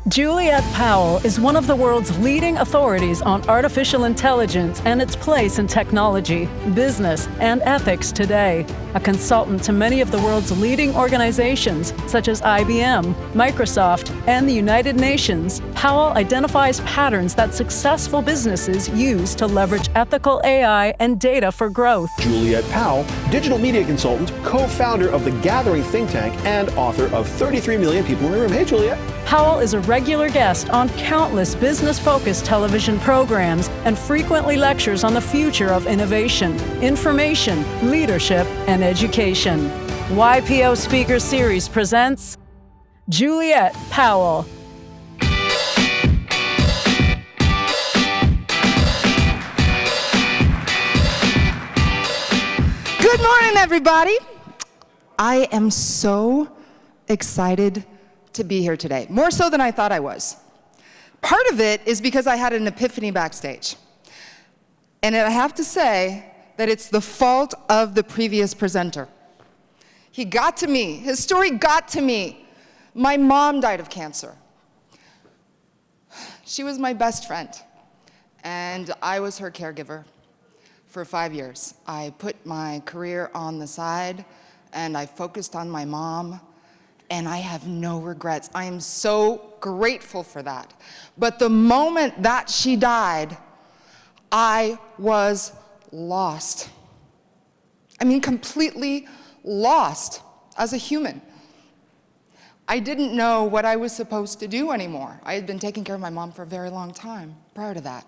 Juliette Powell is one of the world's leading authorities on artificial intelligence and its place in technology, business, and ethics today. A consultant to many of the world's leading organizations, such as IBM, Microsoft, and the United Nations, Powell identifies patterns that successful businesses use to leverage ethical AI and data for growth. Juliette Powell, digital media consultant, co-founder of the Gathering think tank, and author of 33 Million People in the Room. Hey, Juliette. Powell is a regular guest on countless business-focused television programs and frequently lectures on the future of innovation, information, leadership, and education. YPO Speaker Series presents Juliette Powell. Good morning, everybody. I am so excited to be here today, more so than I thought I was. Part of it is because I had an epiphany backstage. And I have to say that it's the fault of the previous presenter. He got to me. His story got to me. My mom died of cancer. She was my best friend, and I was her caregiver for 5 years. I put my career on the side, and I focused on my mom, and I have no regrets. I am so grateful for that. But the moment that she died, I was lost. I mean, completely lost as a human. I didn't know what I was supposed to do anymore. I had been taking care of my mom for a very long time prior to that.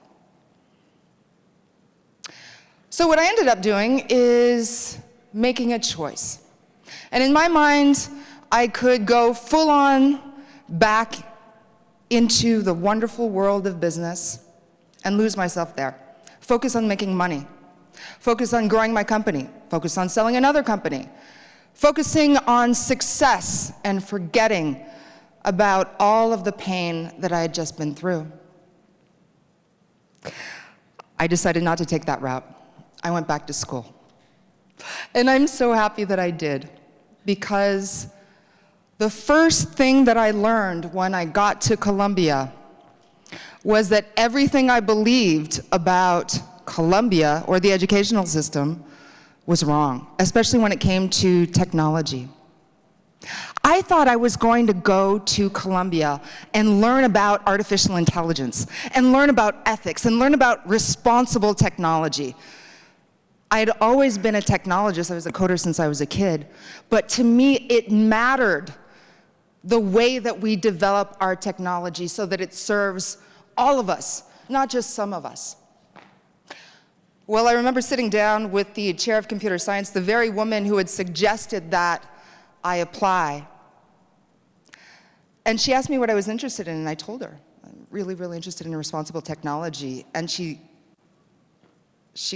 So what I ended up doing is making a choice. And in my mind, I could go full on back into the wonderful world of business and lose myself there. Focus on making money. Focus on growing my company. Focus on selling another company. Focusing on success and forgetting about all of the pain that I had just been through. I decided not to take that route. I went back to school. And I'm so happy that I did, because the first thing that I learned when I got to Columbia was that everything I believed about Columbia or the educational system was wrong, especially when it came to technology. I thought I was going to go to Columbia and learn about artificial intelligence, and learn about ethics, and learn about responsible technology. I had always been a technologist. I was a coder since I was a kid. But to me, it mattered the way that we develop our technology so that it serves all of us, not just some of us. Well, I remember sitting down with the chair of computer science, the very woman who had suggested that I apply. And she asked me what I was interested in, and I told her, I'm really, really interested in responsible technology. And she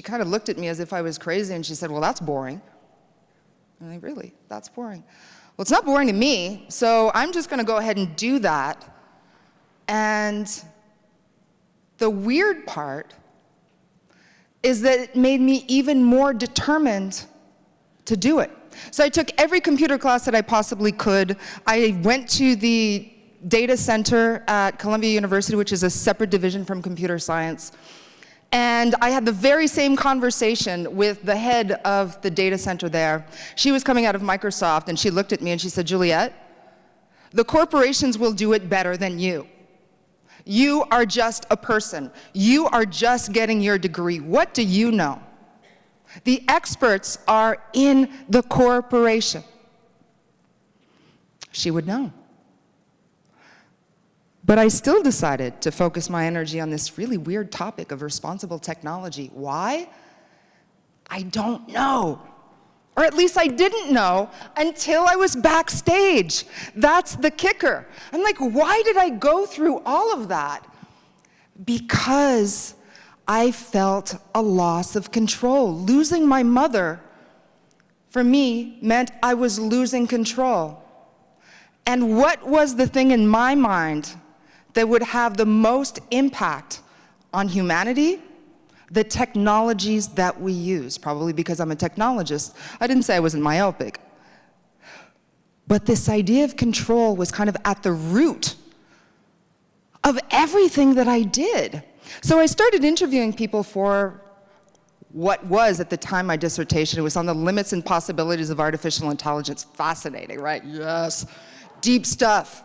kind of looked at me as if I was crazy, and she said, well, that's boring. And I, really? That's boring? Well, it's not boring to me, so I'm just going to go ahead and do that. And the weird part is that it made me even more determined to do it. So I took every computer class that I possibly could. I went to the data center at Columbia University, which is a separate division from computer science. And I had the very same conversation with the head of the data center there. She was coming out of Microsoft, and she looked at me and she said, Juliette, the corporations will do it better than you. You are just a person. You are just getting your degree. What do you know? The experts are in the corporation. She would know. But I still decided to focus my energy on this really weird topic of responsible technology. Why? I don't know. Or at least I didn't know until I was backstage. That's the kicker. I'm like, why did I go through all of that? Because I felt a loss of control. Losing my mother, for me, meant I was losing control. And what was the thing in my mind that would have the most impact on humanity? The technologies that we use. Probably because I'm a technologist. I didn't say I wasn't myopic. But this idea of control was kind of at the root of everything that I did. So I started interviewing people for what was, at the time, my dissertation. It was on the limits and possibilities of artificial intelligence. Fascinating, right? Yes. Deep stuff.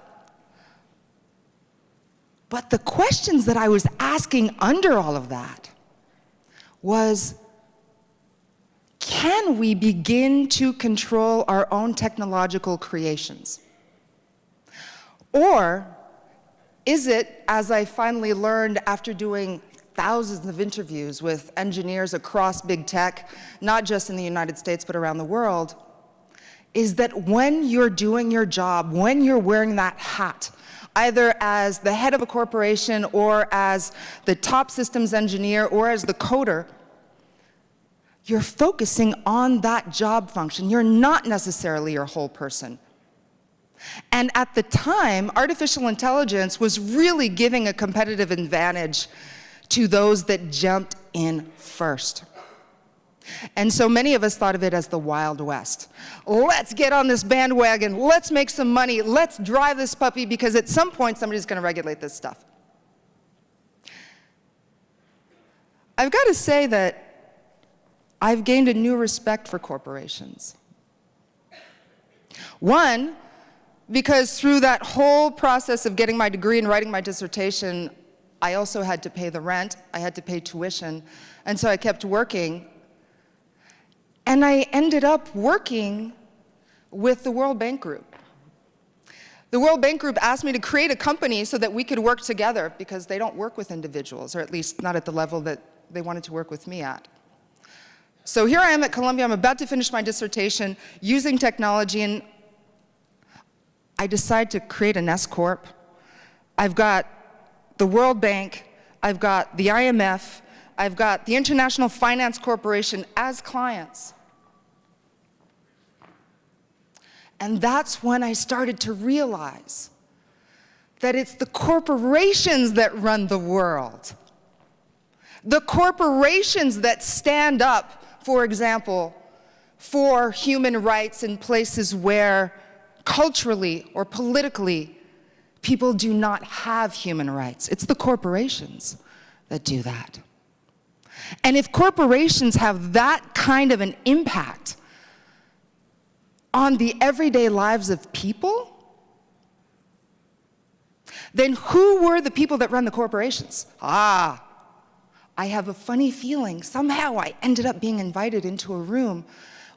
But the questions that I was asking under all of that was, can we begin to control our own technological creations? Or is it, as I finally learned after doing thousands of interviews with engineers across big tech, not just in the United States, but around the world, is that when you're doing your job, when you're wearing that hat, either as the head of a corporation or as the top systems engineer or as the coder, you're focusing on that job function. You're not necessarily your whole person. And at the time, artificial intelligence was really giving a competitive advantage to those that jumped in first. And so many of us thought of it as the Wild West. Let's get on this bandwagon, let's make some money, let's drive this puppy, because at some point somebody's going to regulate this stuff. I've got to say that I've gained a new respect for corporations. One, because through that whole process of getting my degree and writing my dissertation, I also had to pay the rent, I had to pay tuition, and so I kept working. And I ended up working with the World Bank Group. The World Bank Group asked me to create a company so that we could work together, because they don't work with individuals, or at least not at the level that they wanted to work with me at. So here I am at Columbia, I'm about to finish my dissertation using technology, and I decide to create an S Corp. I've got the World Bank, I've got the IMF, I've got the International Finance Corporation as clients. And that's when I started to realize that it's the corporations that run the world. The corporations that stand up, for example, for human rights in places where culturally or politically people do not have human rights. It's the corporations that do that. And if corporations have that kind of an impact on the everyday lives of people, then who were the people that run the corporations? I have a funny feeling somehow I ended up being invited into a room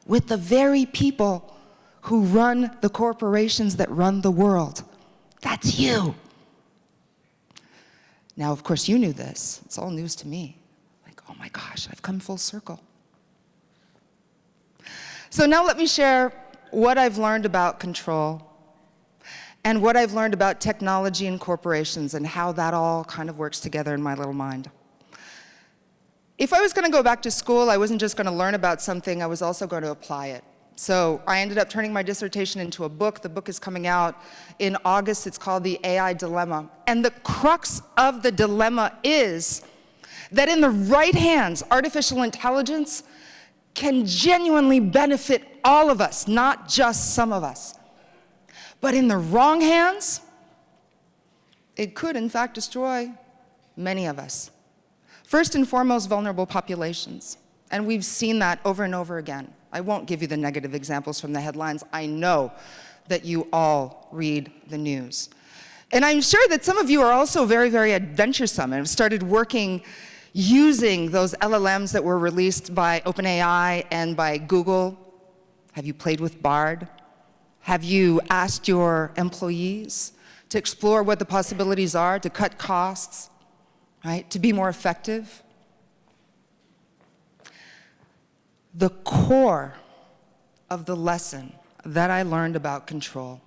with the very people who run the corporations that run the world. That's you. Now, of course, you knew this. It's all news to me. Like, oh my gosh, I've come full circle. So now let me share what I've learned about control and what I've learned about technology and corporations and how that all kind of works together in my little mind. If I was going to go back to school, I wasn't just going to learn about something, I was also going to apply it. So I ended up turning my dissertation into a book. The book is coming out in August. It's called The AI Dilemma. And the crux of the dilemma is that in the right hands, artificial intelligence can genuinely benefit all of us, not just some of us. But in the wrong hands, it could, in fact, destroy many of us. First and foremost, vulnerable populations. And we've seen that over and over again. I won't give you the negative examples from the headlines. I know that you all read the news. And I'm sure that some of you are also very, very adventuresome and have started working using those LLMs that were released by OpenAI and by Google. Have you played with Bard? Have you asked your employees to explore what the possibilities are, to cut costs, right, to be more effective? The core of the lesson that I learned about control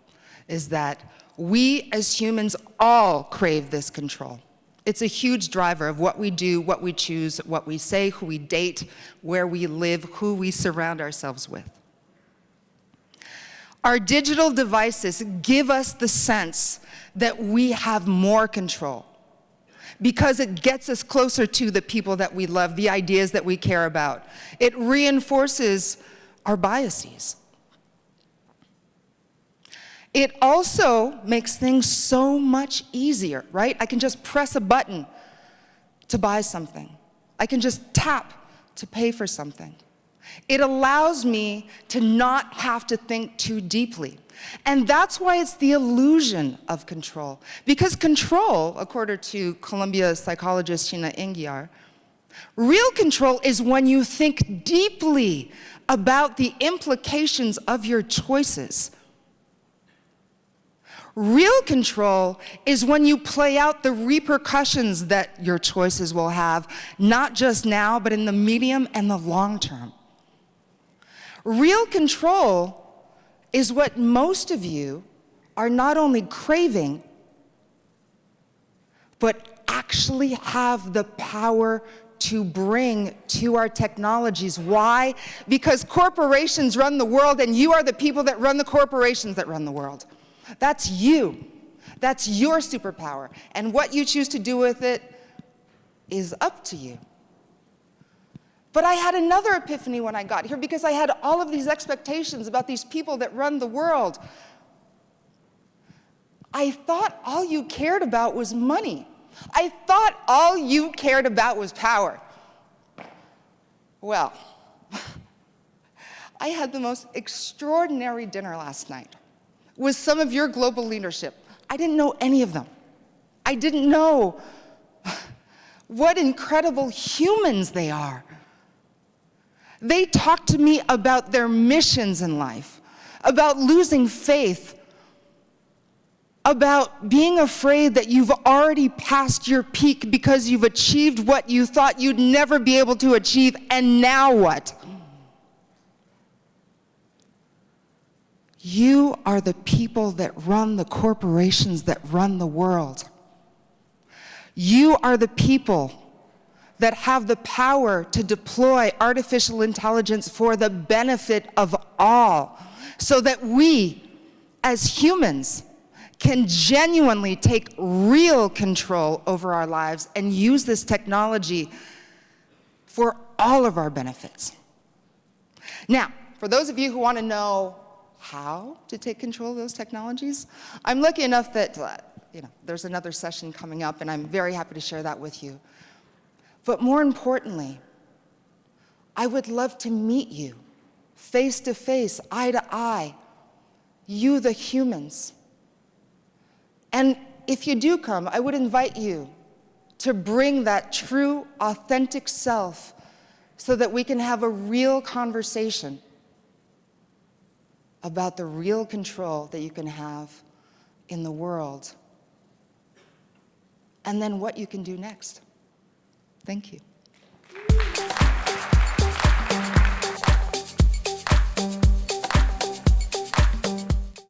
is that we as humans all crave this control. It's a huge driver of what we do, what we choose, what we say, who we date, where we live, who we surround ourselves with. Our digital devices give us the sense that we have more control because it gets us closer to the people that we love, the ideas that we care about. It reinforces our biases. It also makes things so much easier, right? I can just press a button to buy something. I can just tap to pay for something. It allows me to not have to think too deeply. And that's why it's the illusion of control. Because control, according to Columbia psychologist Sheena Ingiar, real control is when you think deeply about the implications of your choices. Real control is when you play out the repercussions that your choices will have, not just now, but in the medium and the long term. Real control is what most of you are not only craving, but actually have the power to bring to our technologies. Why? Because corporations run the world, and you are the people that run the corporations that run the world. That's you. That's your superpower. And what you choose to do with it is up to you. But I had another epiphany when I got here, because I had all of these expectations about these people that run the world. I thought all you cared about was money. I thought all you cared about was power. Well, I had the most extraordinary dinner last night with some of your global leadership. I didn't know any of them. I didn't know what incredible humans they are. They talked to me about their missions in life, about losing faith, about being afraid that you've already passed your peak because you've achieved what you thought you'd never be able to achieve, and now what? You are the people that run the corporations that run the world. You are the people that have the power to deploy artificial intelligence for the benefit of all, so that we, as humans, can genuinely take real control over our lives and use this technology for all of our benefits. Now, for those of you who want to know how to take control of those technologies, I'm lucky enough that there's another session coming up, and I'm very happy to share that with you. But more importantly, I would love to meet you face to face, eye to eye, you the humans. And if you do come, I would invite you to bring that true, authentic self so that we can have a real conversation about the real control that you can have in the world, and then what you can do next. Thank you.